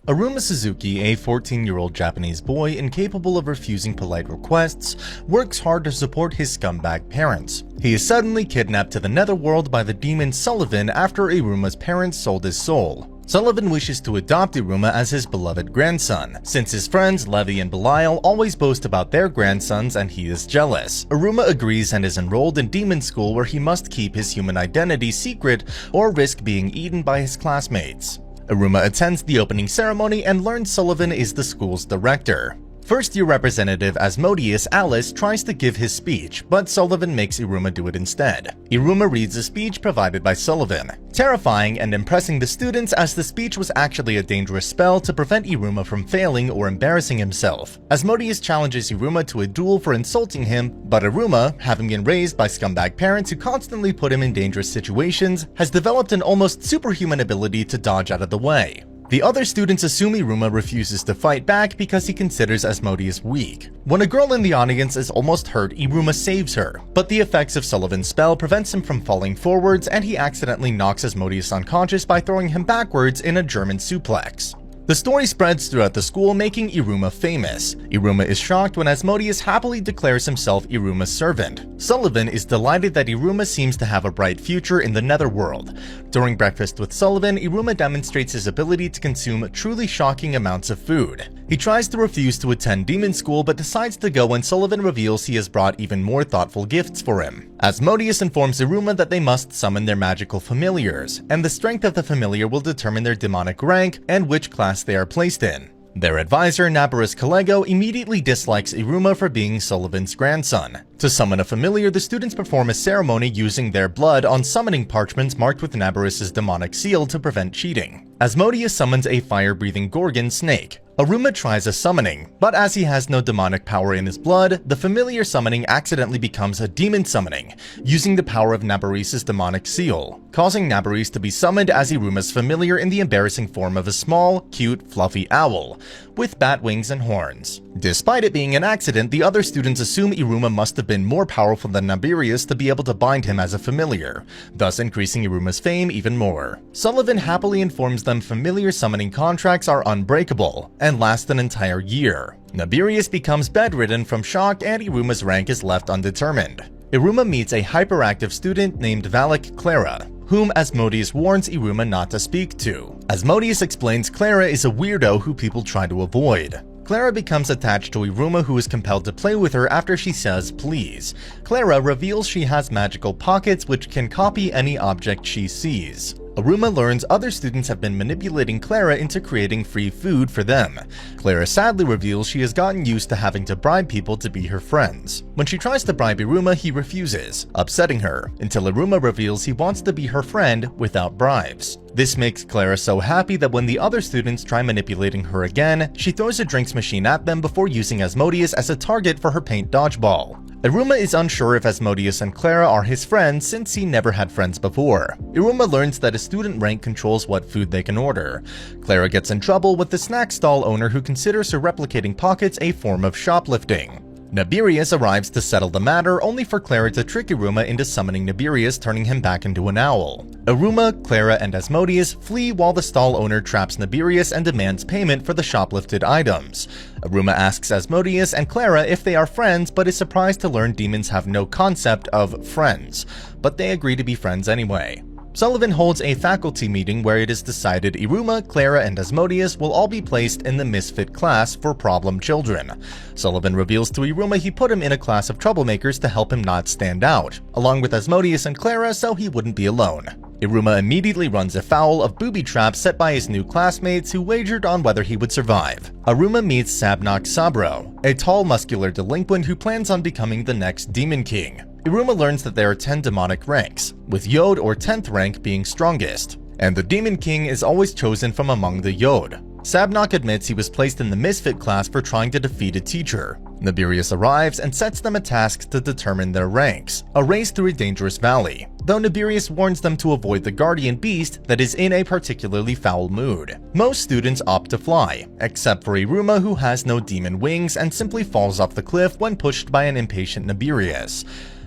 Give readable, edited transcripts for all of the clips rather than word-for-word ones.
Iruma Suzuki, a 14-year-old Japanese boy incapable of refusing polite requests, works hard to support his scumbag parents. He is suddenly kidnapped to the netherworld by the demon Sullivan after Iruma's parents sold his soul. Sullivan wishes to adopt Iruma as his beloved grandson, since his friends Levi and Belial always boast about their grandsons and he is jealous. Iruma agrees and is enrolled in demon school where he must keep his human identity secret or risk being eaten by his classmates. Iruma attends the opening ceremony and learns Sullivan is the school's director. First-year representative Asmodeus Alice tries to give his speech, but Sullivan makes Iruma do it instead. Iruma reads a speech provided by Sullivan, terrifying and impressing the students as the speech was actually a dangerous spell to prevent Iruma from failing or embarrassing himself. Asmodeus challenges Iruma to a duel for insulting him, but Iruma, having been raised by scumbag parents who constantly put him in dangerous situations, has developed an almost superhuman ability to dodge out of the way. The other students assume Iruma refuses to fight back because he considers Asmodeus weak. When a girl in the audience is almost hurt, Iruma saves her, but the effects of Sullivan's spell prevents him from falling forwards and he accidentally knocks Asmodeus unconscious by throwing him backwards in a German suplex. The story spreads throughout the school, making Iruma famous. Iruma is shocked when Asmodeus happily declares himself Iruma's servant. Sullivan is delighted that Iruma seems to have a bright future in the netherworld. During breakfast with Sullivan, Iruma demonstrates his ability to consume truly shocking amounts of food. He tries to refuse to attend demon school but decides to go when Sullivan reveals he has brought even more thoughtful gifts for him. Asmodeus informs Iruma that they must summon their magical familiars, and the strength of the familiar will determine their demonic rank and which class they are placed in. Their advisor, Nabarus Kalego, immediately dislikes Iruma for being Sullivan's grandson. To summon a familiar, the students perform a ceremony using their blood on summoning parchments marked with Nabarus's demonic seal to prevent cheating. Asmodeus summons a fire-breathing Gorgon snake. Iruma tries a summoning, but as he has no demonic power in his blood, the familiar summoning accidentally becomes a demon summoning, using the power of Nabarus's demonic seal, causing Nabarus to be summoned as Iruma's familiar in the embarrassing form of a small, cute, fluffy owl, with bat wings and horns. Despite it being an accident, the other students assume Iruma must have been more powerful than Nabarus to be able to bind him as a familiar, thus increasing Iruma's fame even more. Sullivan happily informs them familiar summoning contracts are unbreakable and last an entire year. Nabarus becomes bedridden from shock and Iruma's rank is left undetermined. Iruma meets a hyperactive student named Valak Clara, whom Asmodeus warns Iruma not to speak to. Asmodeus explains Clara is a weirdo who people try to avoid. Clara becomes attached to Iruma, who is compelled to play with her after she says please. Clara reveals she has magical pockets which can copy any object she sees. Iruma learns other students have been manipulating Clara into creating free food for them. Clara sadly reveals she has gotten used to having to bribe people to be her friends. When she tries to bribe Iruma, he refuses, upsetting her, until Iruma reveals he wants to be her friend without bribes. This makes Clara so happy that when the other students try manipulating her again, she throws a drinks machine at them before using Asmodeus as a target for her paint dodgeball. Iruma is unsure if Asmodeus and Clara are his friends since he never had friends before. Iruma learns that a student rank controls what food they can order. Clara gets in trouble with the snack stall owner who considers her replicating pockets a form of shoplifting. Nabarus arrives to settle the matter, only for Clara to trick Iruma into summoning Nabarus, turning him back into an owl. Iruma, Clara, and Asmodeus flee while the stall owner traps Nabarus and demands payment for the shoplifted items. Iruma asks Asmodeus and Clara if they are friends, but is surprised to learn demons have no concept of friends, but they agree to be friends anyway. Sullivan holds a faculty meeting where it is decided Iruma, Clara, and Asmodeus will all be placed in the misfit class for problem children. Sullivan reveals to Iruma he put him in a class of troublemakers to help him not stand out, along with Asmodeus and Clara so he wouldn't be alone. Iruma immediately runs afoul of booby traps set by his new classmates who wagered on whether he would survive. Iruma meets Sabnak Sabro, a tall muscular delinquent who plans on becoming the next Demon King. Iruma learns that there are 10 demonic ranks, with Yod or 10th rank being strongest, and the Demon King is always chosen from among the Yod. Sabnak admits he was placed in the Misfit class for trying to defeat a teacher. Nabarus arrives and sets them a task to determine their ranks, a race through a dangerous valley, though Nabarus warns them to avoid the guardian beast that is in a particularly foul mood. Most students opt to fly, except for Iruma, who has no demon wings and simply falls off the cliff when pushed by an impatient Nabarus.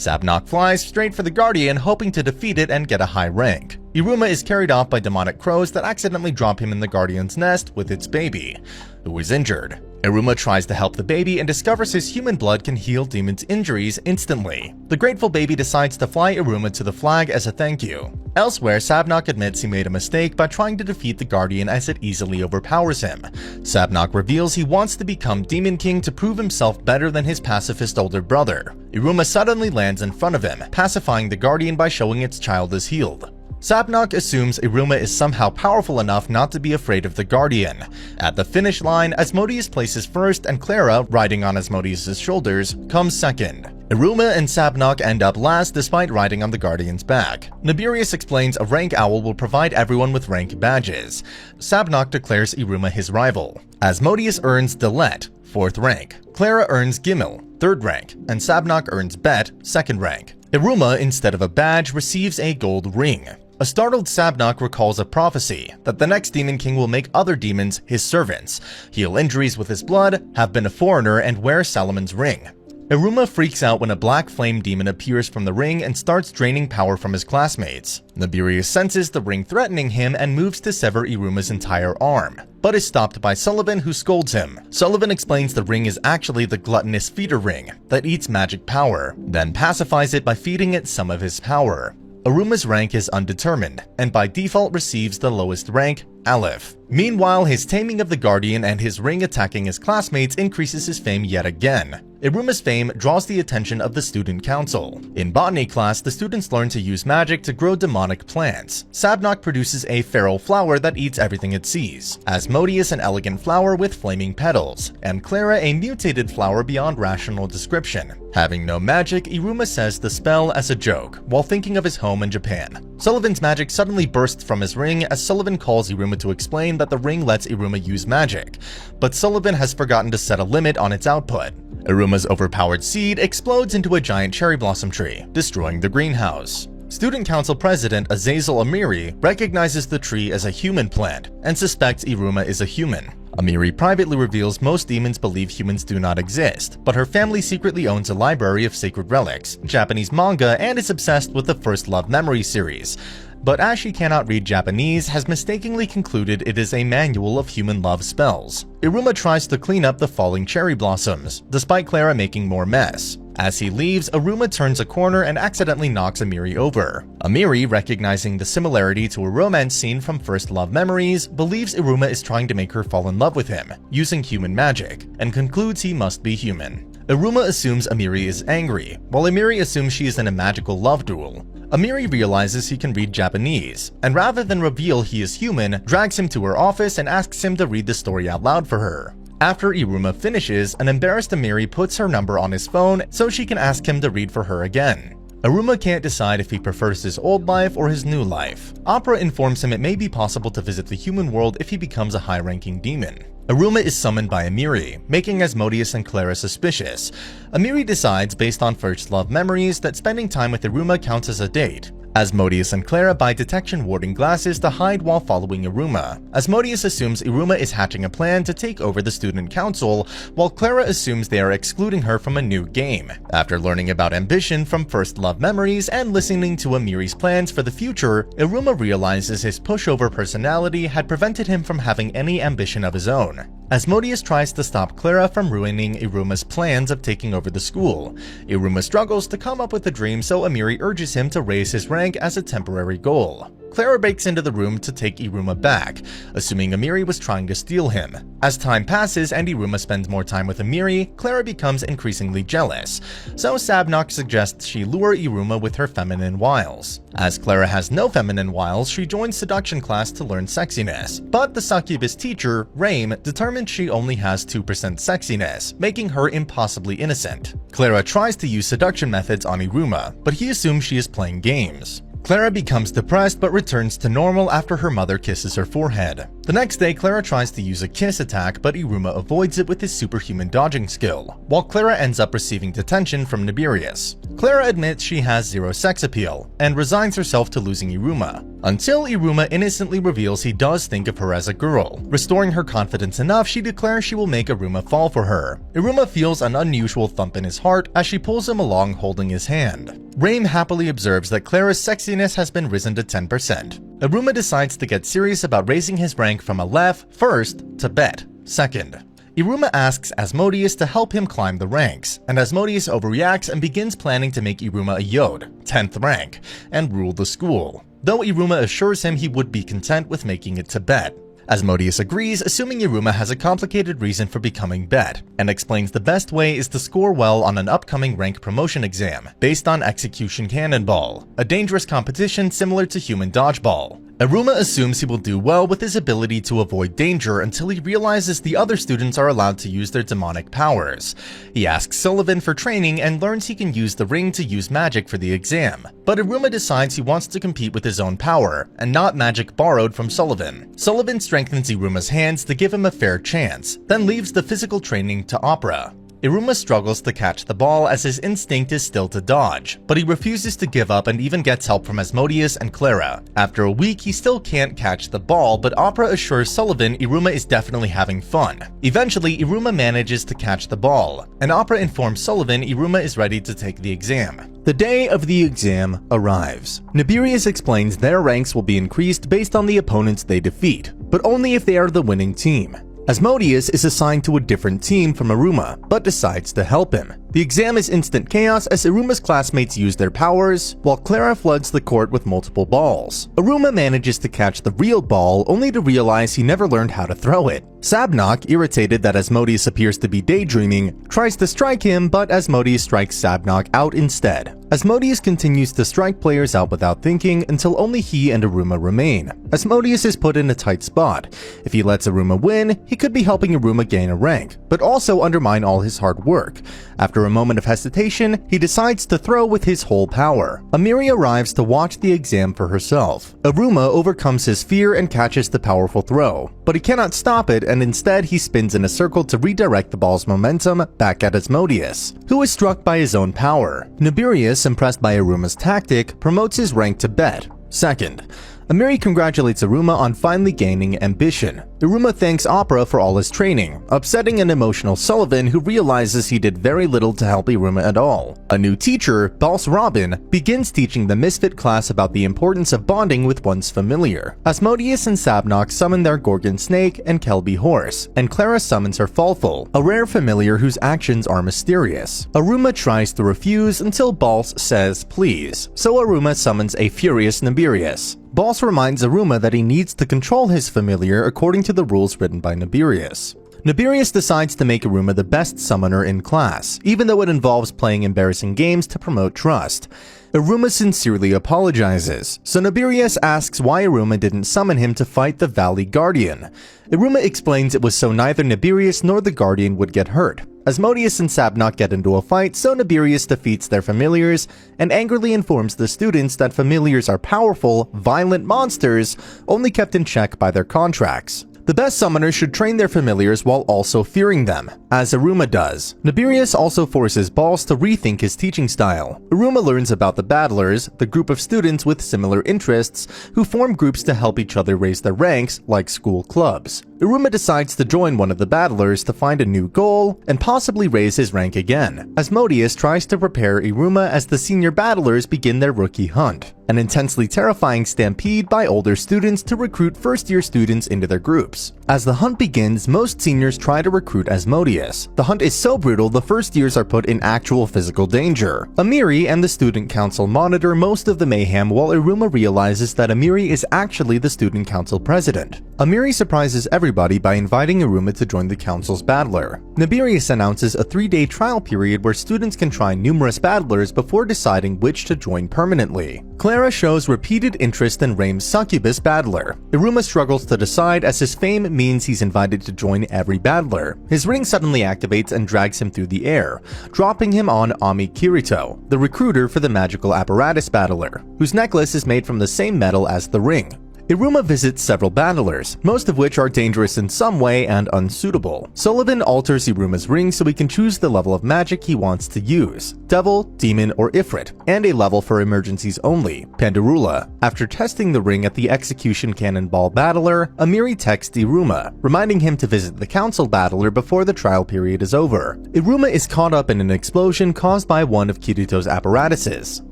Sabnok flies straight for the Guardian, hoping to defeat it and get a high rank. Iruma is carried off by demonic crows that accidentally drop him in the Guardian's nest with its baby, who is injured. Iruma tries to help the baby and discovers his human blood can heal demons' injuries instantly. The grateful baby decides to fly Iruma to the flag as a thank you. Elsewhere, Sabnok admits he made a mistake by trying to defeat the Guardian as it easily overpowers him. Sabnok reveals he wants to become Demon King to prove himself better than his pacifist older brother. Iruma suddenly lands in front of him, pacifying the Guardian by showing its child is healed. Sabnok assumes Iruma is somehow powerful enough not to be afraid of the Guardian. At the finish line, Asmodeus places first and Clara, riding on Asmodeus' shoulders, comes second. Iruma and Sabnok end up last despite riding on the Guardian's back. Nibirius explains a rank owl will provide everyone with rank badges. Sabnok declares Iruma his rival. Asmodeus earns Delet, 4th rank. Clara earns Gimel, 3rd rank, and Sabnok earns Bet, 2nd rank. Iruma, instead of a badge, receives a gold ring. A startled Sabnok recalls a prophecy that the next Demon King will make other demons his servants, heal injuries with his blood, have been a foreigner, and wear Salomon's ring. Iruma freaks out when a black flame demon appears from the ring and starts draining power from his classmates. Nibirius senses the ring threatening him and moves to sever Iruma's entire arm, but is stopped by Sullivan, who scolds him. Sullivan explains the ring is actually the gluttonous feeder ring that eats magic power, then pacifies it by feeding it some of his power. Iruma's rank is undetermined, and by default receives the lowest rank, Aleph. Meanwhile, his taming of the Guardian and his ring attacking his classmates increases his fame yet again. Iruma's fame draws the attention of the student council. In botany class, the students learn to use magic to grow demonic plants. Sabnok produces a feral flower that eats everything it sees, Asmodeus an elegant flower with flaming petals, and Clara a mutated flower beyond rational description. Having no magic, Iruma says the spell as a joke, while thinking of his home in Japan. Sullivan's magic suddenly bursts from his ring as Sullivan calls Iruma to explain that the ring lets Iruma use magic, but Sullivan has forgotten to set a limit on its output. Iruma's overpowered seed explodes into a giant cherry blossom tree, destroying the greenhouse. Student Council President Azazel Amiri recognizes the tree as a human plant and suspects Iruma is a human. Amiri privately reveals most demons believe humans do not exist, but her family secretly owns a library of sacred relics, Japanese manga, and is obsessed with the First Love Memory series. But as she cannot read Japanese, has mistakenly concluded it is a manual of human love spells. Iruma tries to clean up the falling cherry blossoms, despite Clara making more mess. As he leaves, Iruma turns a corner and accidentally knocks Amiri over. Amiri, recognizing the similarity to a romance scene from First Love Memories, believes Iruma is trying to make her fall in love with him, using human magic, and concludes he must be human. Iruma assumes Amiri is angry, while Amiri assumes she is in a magical love duel. Amiri realizes he can read Japanese, and rather than reveal he is human, drags him to her office and asks him to read the story out loud for her. After Iruma finishes, an embarrassed Amiri puts her number on his phone so she can ask him to read for her again. Iruma can't decide if he prefers his old life or his new life. Opera informs him it may be possible to visit the human world if he becomes a high-ranking demon. Iruma is summoned by Amiri, making Asmodeus and Clara suspicious. Amiri decides, based on First Love Memories, that spending time with Iruma counts as a date. Asmodeus and Clara buy detection warding glasses to hide while following Iruma. Asmodeus assumes Iruma is hatching a plan to take over the student council, while Clara assumes they are excluding her from a new game. After learning about ambition from First Love Memories and listening to Amiri's plans for the future, Iruma realizes his pushover personality had prevented him from having any ambition of his own. Asmodeus tries to stop Clara from ruining Iruma's plans of taking over the school. Iruma struggles to come up with a dream, so Amiri urges him to raise his rank as a temporary goal. Clara breaks into the room to take Iruma back, assuming Amiri was trying to steal him. As time passes and Iruma spends more time with Amiri, Clara becomes increasingly jealous, so Sabnok suggests she lure Iruma with her feminine wiles. As Clara has no feminine wiles, she joins seduction class to learn sexiness, but the succubus teacher, Raim, determines she only has 2% sexiness, making her impossibly innocent. Clara tries to use seduction methods on Iruma, but he assumes she is playing games. Clara becomes depressed but returns to normal after her mother kisses her forehead. The next day, Clara tries to use a kiss attack, but Iruma avoids it with his superhuman dodging skill, while Clara ends up receiving detention from Nibirius. Clara admits she has zero sex appeal, and resigns herself to losing Iruma, until Iruma innocently reveals he does think of her as a girl. Restoring her confidence enough, she declares she will make Iruma fall for her. Iruma feels an unusual thump in his heart as she pulls him along holding his hand. Raim happily observes that Clara's sexiness has been risen to 10%. Iruma decides to get serious about raising his rank from a Lef first to Bet second. Iruma asks Asmodeus to help him climb the ranks, and Asmodeus overreacts and begins planning to make Iruma a Yod, 10th rank, and rule the school, though Iruma assures him he would be content with making it to Bet. Asmodeus agrees, assuming Iruma has a complicated reason for becoming Bet, and explains the best way is to score well on an upcoming rank promotion exam, based on Execution Cannonball, a dangerous competition similar to Human Dodgeball. Iruma assumes he will do well with his ability to avoid danger until he realizes the other students are allowed to use their demonic powers. He asks Sullivan for training and learns he can use the ring to use magic for the exam, but Iruma decides he wants to compete with his own power, and not magic borrowed from Sullivan. Sullivan strengthens Iruma's hands to give him a fair chance, then leaves the physical training to Opera. Iruma struggles to catch the ball as his instinct is still to dodge, but he refuses to give up and even gets help from Asmodeus and Clara. After a week, he still can't catch the ball, but Opera assures Sullivan Iruma is definitely having fun. Eventually, Iruma manages to catch the ball, and Opera informs Sullivan Iruma is ready to take the exam. The day of the exam arrives. Nibirius explains their ranks will be increased based on the opponents they defeat, but only if they are the winning team. Asmodeus is assigned to a different team from Iruma, but decides to help him. The exam is instant chaos as Iruma's classmates use their powers, while Clara floods the court with multiple balls. Iruma manages to catch the real ball, only to realize he never learned how to throw it. Sabnok, irritated that Asmodeus appears to be daydreaming, tries to strike him, but Asmodeus strikes Sabnok out instead. Asmodeus continues to strike players out without thinking until only he and Iruma remain. Asmodeus is put in a tight spot. If he lets Iruma win, he could be helping Iruma gain a rank, but also undermine all his hard work. After a moment of hesitation, he decides to throw with his whole power. Amiri arrives to watch the exam for herself. Iruma overcomes his fear and catches the powerful throw, but he cannot stop it, and instead he spins in a circle to redirect the ball's momentum back at Asmodeus, who is struck by his own power. Nibirius, impressed by Iruma's tactic, promotes his rank to Bet second. Amiri congratulates Iruma on finally gaining ambition. Iruma thanks Opera for all his training, upsetting an emotional Sullivan who realizes he did very little to help Iruma at all. A new teacher, Boss Robin, begins teaching the Misfit class about the importance of bonding with one's familiar. Asmodeus and Sabnok summon their Gorgon Snake and Kelby Horse, and Clara summons her Falful, a rare familiar whose actions are mysterious. Iruma tries to refuse until Boss says please, so Iruma summons a furious Nibirius. Boss reminds Iruma that he needs to control his familiar according to the rules written by Nibirius. Nibirius decides to make Iruma the best summoner in class, even though it involves playing embarrassing games to promote trust. Iruma sincerely apologizes, so Nibirius asks why Iruma didn't summon him to fight the Valley Guardian. Iruma explains it was so neither Nibirius nor the Guardian would get hurt. Asmodeus and Sabnok get into a fight, so Nibirius defeats their familiars and angrily informs the students that familiars are powerful, violent monsters, only kept in check by their contracts. The best summoners should train their familiars while also fearing them, as Iruma does. Nibirius also forces Boss to rethink his teaching style. Iruma learns about the Battlers, the group of students with similar interests who form groups to help each other raise their ranks like school clubs. Iruma decides to join one of the Battlers to find a new goal and possibly raise his rank again. Asmodeus tries to prepare Iruma as the senior Battlers begin their rookie hunt, an intensely terrifying stampede by older students to recruit first-year students into their groups. As the hunt begins, most seniors try to recruit Asmodeus. The hunt is so brutal the first years are put in actual physical danger. Amiri and the student council monitor most of the mayhem while Iruma realizes that Amiri is actually the student council president. Amiri surprises everybody by inviting Iruma to join the council's battler. Nibirius announces a 3-day trial period where students can try numerous battlers before deciding which to join permanently. Clara shows repeated interest in Reims' succubus battler. Iruma struggles to decide as his fame means he's invited to join every battler. His ring suddenly activates and drags him through the air, dropping him on Ami Kirito, the recruiter for the magical apparatus battler, whose necklace is made from the same metal as the ring. Iruma visits several battlers, most of which are dangerous in some way and unsuitable. Sullivan alters Iruma's ring so he can choose the level of magic he wants to use, Devil, Demon, or Ifrit, and a level for emergencies only, Pandurula. After testing the ring at the Execution Cannonball battler, Amiri texts Iruma, reminding him to visit the council battler before the trial period is over. Iruma is caught up in an explosion caused by one of Kirito's apparatuses.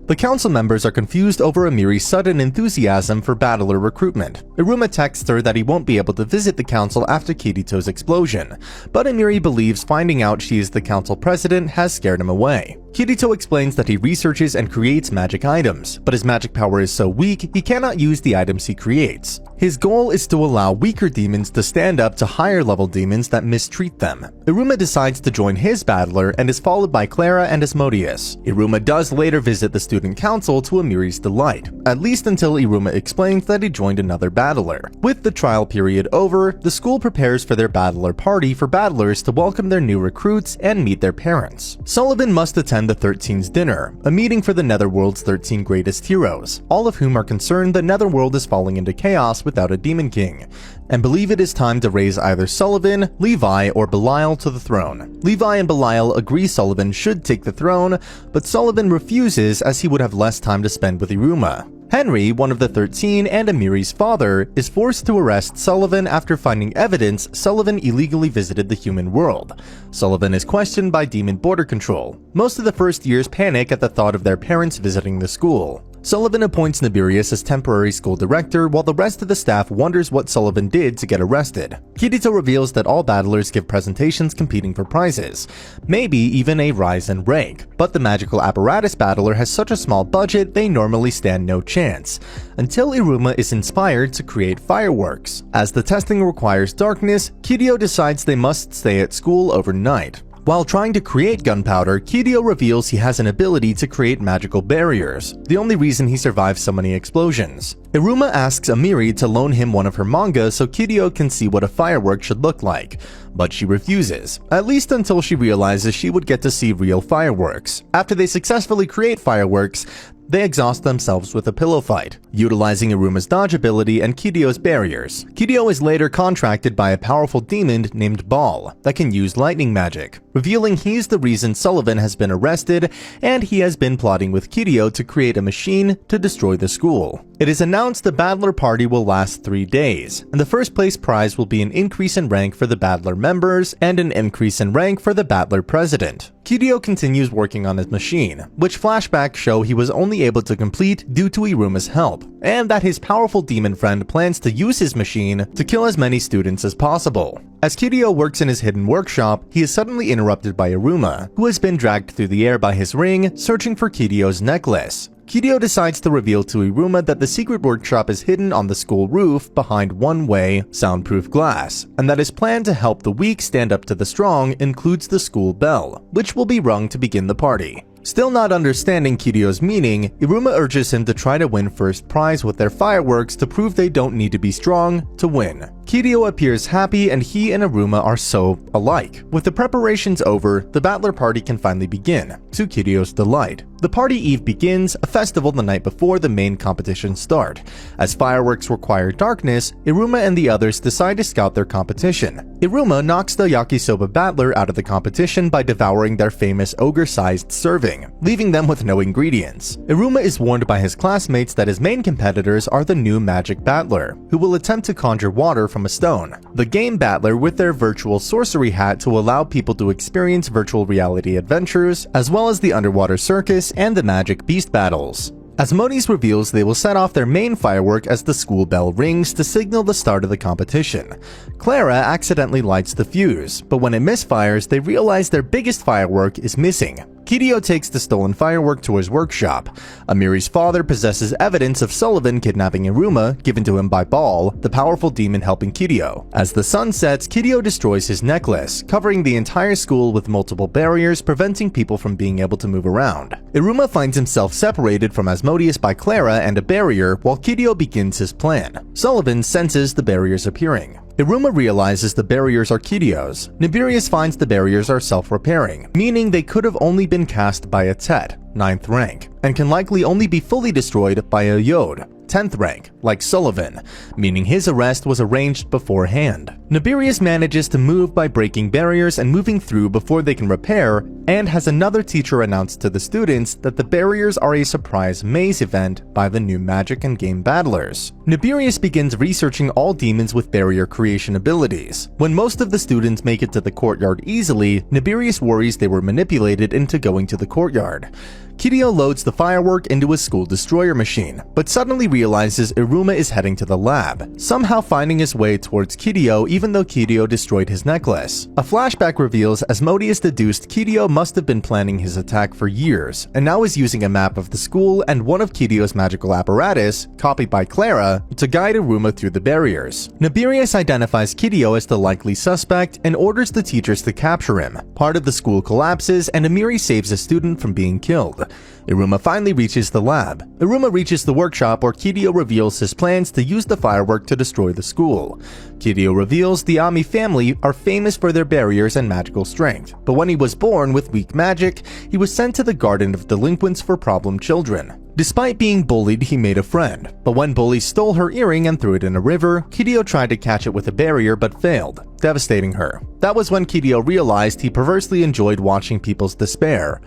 The council members are confused over Amiri's sudden enthusiasm for battler recruitment. Iruma texts her that he won't be able to visit the council after Kirito's explosion, but Amiri believes finding out she is the council president has scared him away. Kirito explains that he researches and creates magic items, but his magic power is so weak he cannot use the items he creates. His goal is to allow weaker demons to stand up to higher level demons that mistreat them. Iruma decides to join his battler and is followed by Clara and Asmodeus. Iruma does later visit the student council to Amiri's delight, at least until Iruma explains that he joined another battler. With the trial period over, the school prepares for their battler party for battlers to welcome their new recruits and meet their parents. Sullivan must attend the 13's dinner, a meeting for the Netherworld's 13 greatest heroes, all of whom are concerned the Netherworld is falling into chaos without a Demon King, and believe it is time to raise either Sullivan, Levi, or Belial to the throne. Levi and Belial agree Sullivan should take the throne, but Sullivan refuses as he would have less time to spend with Iruma. Henry, one of the 13 and Amiri's father, is forced to arrest Sullivan after finding evidence Sullivan illegally visited the human world. Sullivan is questioned by Demon Border Control. Most of the first years panic at the thought of their parents visiting the school. Sullivan appoints Nibirius as temporary school director while the rest of the staff wonders what Sullivan did to get arrested. Kirito reveals that all battlers give presentations competing for prizes, maybe even a rise in rank, but the magical apparatus battler has such a small budget they normally stand no chance, until Iruma is inspired to create fireworks. As the testing requires darkness, Kirito decides they must stay at school overnight. While trying to create gunpowder, Kirito reveals he has an ability to create magical barriers, the only reason he survives so many explosions. Iruma asks Amiri to loan him one of her manga so Kirito can see what a firework should look like, but she refuses, at least until she realizes she would get to see real fireworks. After they successfully create fireworks, they exhaust themselves with a pillow fight, utilizing Iruma's dodge ability and Kirito's barriers. Kirito is later contracted by a powerful demon named Ball that can use lightning magic, revealing he's the reason Sullivan has been arrested and he has been plotting with Kirito to create a machine to destroy the school. It is announced the battler party will last 3 days, and the first place prize will be an increase in rank for the battler members and an increase in rank for the battler president. Kirito continues working on his machine, which flashbacks show he was only able to complete due to Iruma's help, and that his powerful demon friend plans to use his machine to kill as many students as possible. As Kirito works in his hidden workshop, he is suddenly interrupted by Iruma, who has been dragged through the air by his ring, searching for Kirito's necklace. Kirito decides to reveal to Iruma that the secret workshop is hidden on the school roof behind one-way, soundproof glass, and that his plan to help the weak stand up to the strong includes the school bell, which will be rung to begin the party. Still not understanding Kirito's meaning, Iruma urges him to try to win first prize with their fireworks to prove they don't need to be strong to win. Kirito appears happy and he and Iruma are so alike. With the preparations over, the battler party can finally begin, to Kirito's delight. The party eve begins, a festival the night before the main competitions start. As fireworks require darkness, Iruma and the others decide to scout their competition. Iruma knocks the yakisoba battler out of the competition by devouring their famous ogre-sized serving, leaving them with no ingredients. Iruma is warned by his classmates that his main competitors are the new magic battler, who will attempt to conjure water from a stone, the game battler with their virtual sorcery hat to allow people to experience virtual reality adventures, as well as the underwater circus and the magic beast battles. Asmodeus reveals they will set off their main firework as the school bell rings to signal the start of the competition. Clara accidentally lights the fuse, but when it misfires, they realize their biggest firework is missing. Kiryu takes the stolen firework to his workshop. Amiri's father possesses evidence of Sullivan kidnapping Iruma, given to him by Ball, the powerful demon helping Kiryu. As the sun sets, Kiryu destroys his necklace, covering the entire school with multiple barriers preventing people from being able to move around. Iruma finds himself separated from Asmodeus by Clara and a barrier, while Kiryu begins his plan. Sullivan senses the barriers appearing. Iruma realizes the barriers are Kiryu's. Nibirius finds the barriers are self-repairing, meaning they could have only been cast by a Tet, 9th rank, and can likely only be fully destroyed by a Yod, 10th rank, like Sullivan, meaning his arrest was arranged beforehand. Nibirius manages to move by breaking barriers and moving through before they can repair, and has another teacher announce to the students that the barriers are a surprise maze event by the new magic and game battlers. Nibirius begins researching all demons with barrier creation abilities. When most of the students make it to the courtyard easily, Nibirius worries they were manipulated into going to the courtyard. Kiryu loads the firework into a school destroyer machine, but suddenly realizes Iruma is heading to the lab, somehow finding his way towards Kiryu even though Kiryu destroyed his necklace. A flashback reveals Asmodeus deduced Kiryu must have been planning his attack for years, and now is using a map of the school and one of Kiryu's magical apparatus, copied by Clara, to guide Iruma through the barriers. Nibirius identifies Kiryu as the likely suspect and orders the teachers to capture him. Part of the school collapses and Amiri saves a student from being killed. Iruma finally reaches the lab. Iruma reaches the workshop where Kiryu reveals his plans to use the firework to destroy the school. Kiryu reveals the Ami family are famous for their barriers and magical strength, but when he was born with weak magic, he was sent to the Garden of Delinquents for problem children. Despite being bullied, he made a friend, but when bullies stole her earring and threw it in a river, Kiryu tried to catch it with a barrier but failed, devastating her. That was when Kiryu realized he perversely enjoyed watching people's despair.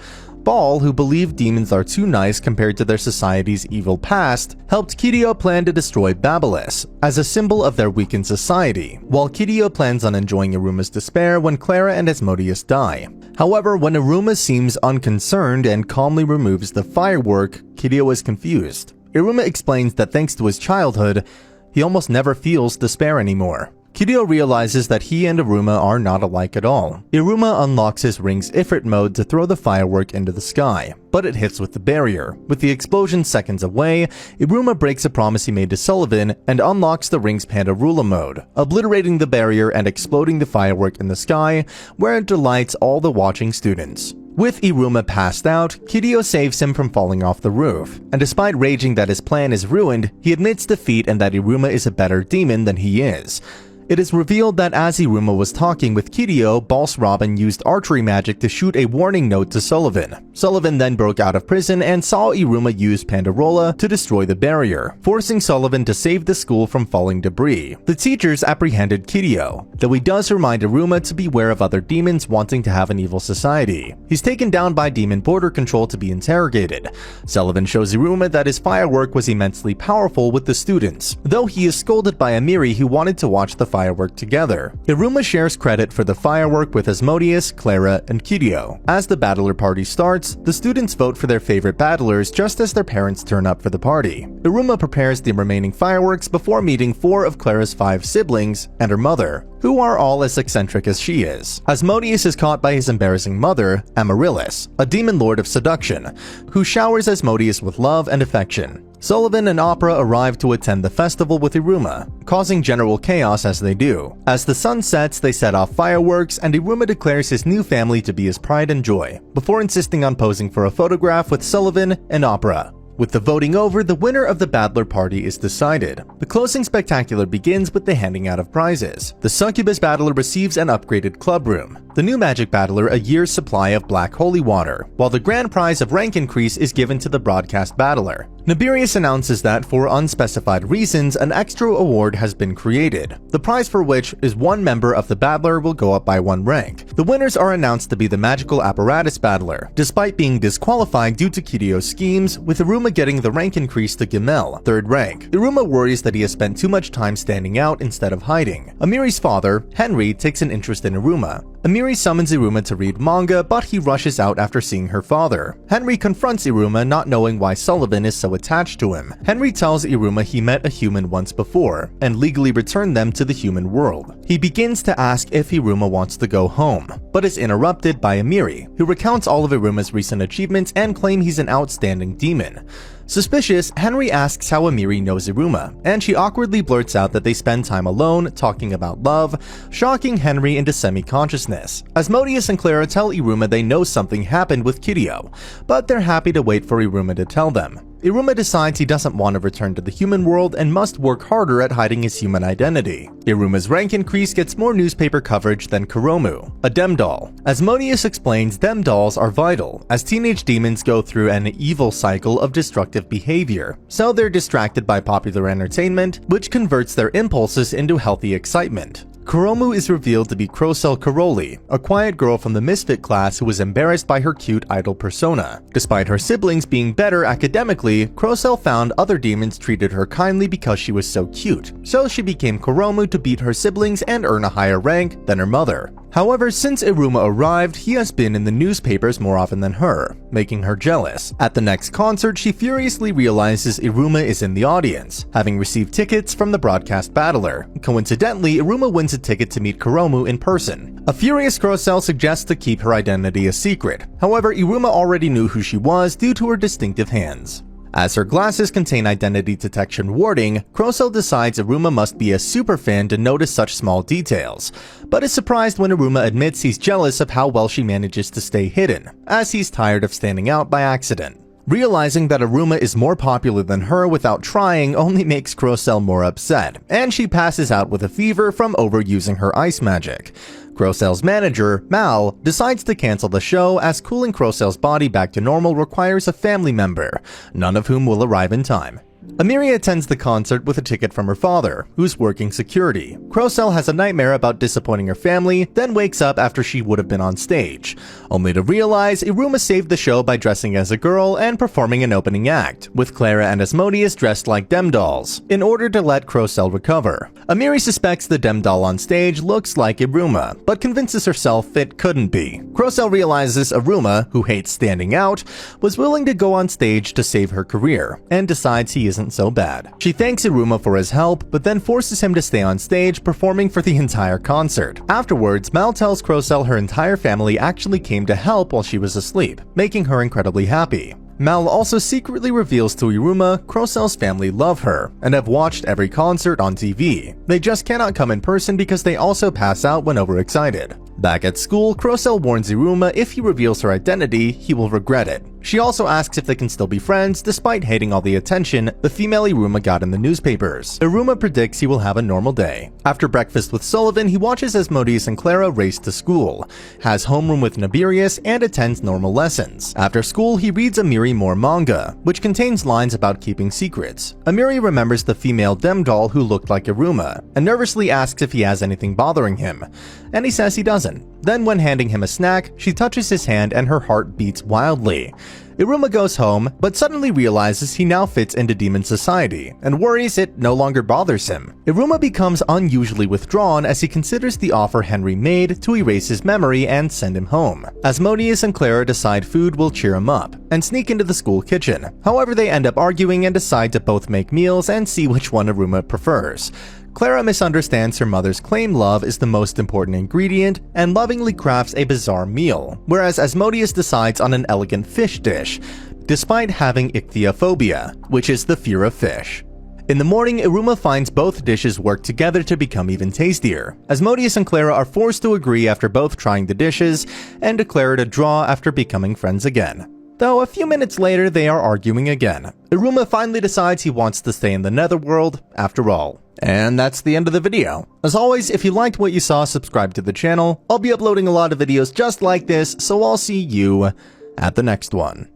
Ball, who believed demons are too nice compared to their society's evil past, helped Kiryu plan to destroy Babylos as a symbol of their weakened society, while Kiryu plans on enjoying Iruma's despair when Clara and Asmodeus die. However, when Iruma seems unconcerned and calmly removes the firework, Kiryu is confused. Iruma explains that thanks to his childhood, he almost never feels despair anymore. Kiryu realizes that he and Iruma are not alike at all. Iruma unlocks his ring's Ifrit mode to throw the firework into the sky, but it hits with the barrier. With the explosion seconds away, Iruma breaks a promise he made to Sullivan and unlocks the ring's Pandarula mode, obliterating the barrier and exploding the firework in the sky, where it delights all the watching students. With Iruma passed out, Kiryu saves him from falling off the roof, and despite raging that his plan is ruined, he admits defeat and that Iruma is a better demon than he is. It is revealed that as Iruma was talking with Kiryu, Boss Robin used archery magic to shoot a warning note to Sullivan. Sullivan then broke out of prison and saw Iruma use Pandarola to destroy the barrier, forcing Sullivan to save the school from falling debris. The teachers apprehended Kiryu, though he does remind Iruma to beware of other demons wanting to have an evil society. He's taken down by Demon Border Control to be interrogated. Sullivan shows Iruma that his firework was immensely powerful with the students, though he is scolded by Amiri who wanted to watch the firework together. Iruma shares credit for the firework with Asmodeus, Clara, and Kiryu. As the battler party starts, the students vote for their favorite battlers just as their parents turn up for the party. Iruma prepares the remaining fireworks before meeting 4 of Clara's 5 siblings and her mother, who are all as eccentric as she is. Asmodeus is caught by his embarrassing mother, Amaryllis, a demon lord of seduction, who showers Asmodeus with love and affection. Sullivan and Opera arrive to attend the festival with Iruma, causing general chaos as they do. As the sun sets, they set off fireworks, and Iruma declares his new family to be his pride and joy, before insisting on posing for a photograph with Sullivan and Opera. With the voting over, the winner of the Battler Party is decided. The closing spectacular begins with the handing out of prizes. The Succubus Battler receives an upgraded club room, the new Magic Battler a year's supply of Black Holy Water, while the grand prize of rank increase is given to the Broadcast Battler. Nibirius announces that, for unspecified reasons, an extra award has been created, the prize for which is one member of the Battler will go up by 1 rank. The winners are announced to be the Magical Apparatus Battler, despite being disqualified due to Kiryu's schemes, with Iruma getting the rank increase to Gemel, 3rd rank. Iruma worries that he has spent too much time standing out instead of hiding. Amiri's father, Henry, takes an interest in Iruma, Amiri summons Iruma to read manga, but he rushes out after seeing her father. Henry confronts Iruma, not knowing why Sullivan is so attached to him. Henry tells Iruma he met a human once before, and legally returned them to the human world. He begins to ask if Iruma wants to go home, but is interrupted by Amiri, who recounts all of Iruma's recent achievements and claim he's an outstanding demon. Suspicious, Henry asks how Amiri knows Iruma, and she awkwardly blurts out that they spend time alone, talking about love, shocking Henry into semi-consciousness. Asmodeus and Clara tell Iruma they know something happened with Kiryu, but they're happy to wait for Iruma to tell them. Iruma decides he doesn't want to return to the human world and must work harder at hiding his human identity. Iruma's rank increase gets more newspaper coverage than Kuromu, a dem doll. Asmodeus explains dem dolls are vital, as teenage demons go through an evil cycle of destructive behavior, so they're distracted by popular entertainment, which converts their impulses into healthy excitement. Kuromu is revealed to be Crocell Karoli, a quiet girl from the misfit class who was embarrassed by her cute idol persona. Despite her siblings being better academically, Crocell found other demons treated her kindly because she was so cute, so she became Kuromu to beat her siblings and earn a higher rank than her mother. However, since Iruma arrived, he has been in the newspapers more often than her, making her jealous. At the next concert, she furiously realizes Iruma is in the audience, having received tickets from the broadcast battler. Coincidentally, Iruma wins a ticket to meet Kuromu in person. A furious Crocell suggests to keep her identity a secret. However, Iruma already knew who she was due to her distinctive hands. As her glasses contain identity detection warding, Crocell decides Iruma must be a superfan to notice such small details, but is surprised when Iruma admits he's jealous of how well she manages to stay hidden, as he's tired of standing out by accident. Realizing that Iruma is more popular than her without trying only makes Crocell more upset, and she passes out with a fever from overusing her ice magic. Crocell's manager, Mal, decides to cancel the show as cooling Crocell's body back to normal requires a family member, none of whom will arrive in time. Amiri attends the concert with a ticket from her father, who's working security. Crocell has a nightmare about disappointing her family, then wakes up after she would have been on stage, only to realize Iruma saved the show by dressing as a girl and performing an opening act, with Clara and Asmodeus dressed like dem dolls, in order to let Crocell recover. Amiri suspects the dem doll on stage looks like Iruma, but convinces herself it couldn't be. Crocell realizes Iruma, who hates standing out, was willing to go on stage to save her career, and decides he isn't so bad. She thanks Iruma for his help, but then forces him to stay on stage performing for the entire concert. Afterwards, Mal tells Crocell her entire family actually came to help while she was asleep, making her incredibly happy. Mal also secretly reveals to Iruma Crocell's family love her and have watched every concert on TV. They just cannot come in person because they also pass out when overexcited. Back at school, Crocell warns Iruma if he reveals her identity, he will regret it. She also asks if they can still be friends despite hating all the attention the female Iruma got in the newspapers. Iruma predicts he will have a normal day. After breakfast with Sullivan, he watches Asmodeus and Clara race to school, has homeroom with Nabirius, and attends normal lessons. After school, he reads Amiri more manga, which contains lines about keeping secrets. Amiri remembers the female dem doll who looked like Iruma, and nervously asks if he has anything bothering him, and he says he doesn't. Then when handing him a snack, she touches his hand and her heart beats wildly. Iruma goes home, but suddenly realizes he now fits into demon society, and worries it no longer bothers him. Iruma becomes unusually withdrawn as he considers the offer Henry made to erase his memory and send him home. Asmodeus and Clara decide food will cheer him up, and sneak into the school kitchen. However, they end up arguing and decide to both make meals and see which one Iruma prefers. Clara misunderstands her mother's claim love is the most important ingredient and lovingly crafts a bizarre meal, whereas Asmodeus decides on an elegant fish dish, despite having ichthyophobia, which is the fear of fish. In the morning, Iruma finds both dishes work together to become even tastier. Asmodeus and Clara are forced to agree after both trying the dishes, and declare it a draw after becoming friends again. Though a few minutes later, they are arguing again. Iruma finally decides he wants to stay in the netherworld after all. And that's the end of the video. As always, if you liked what you saw, subscribe to the channel. I'll be uploading a lot of videos just like this, so I'll see you at the next one.